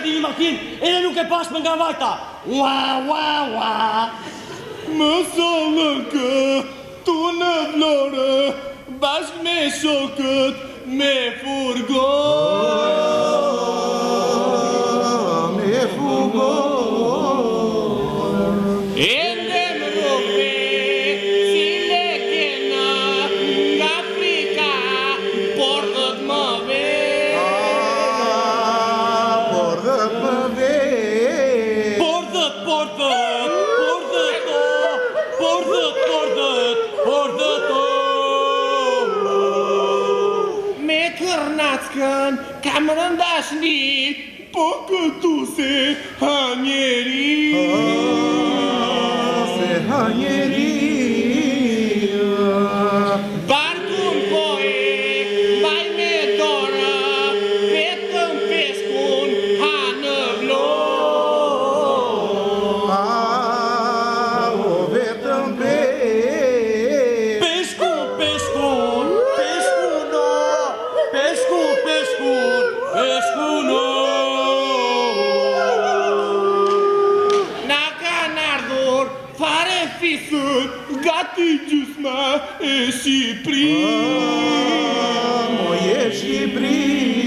di një makinë, edhe nuk e pash me nga vajta. Ua, ua, ua. Më sollën kë, tu në Vlorë, bashkë me shokët, me furgon. Me furgon. Ende më rope, si lekena, nga Afrika, por dhët më ve. Por dhët më ve. Por dhët, por dhët, por dhët, por dhët, por dhët, por dhët, Me Kërnackën kam rëndashni, po këtu se ha njeri. Se ha njeri. Barkun po e mbaj me dorë, vetëm peshkun ha në Vlorë. O vetëm Peshkun, peshkun, peshkun, peshkun, peshkun, peshkun, Na kanë ardhur fare fisur, gati gjysma e Shqipërisë. Moje Shqipëri.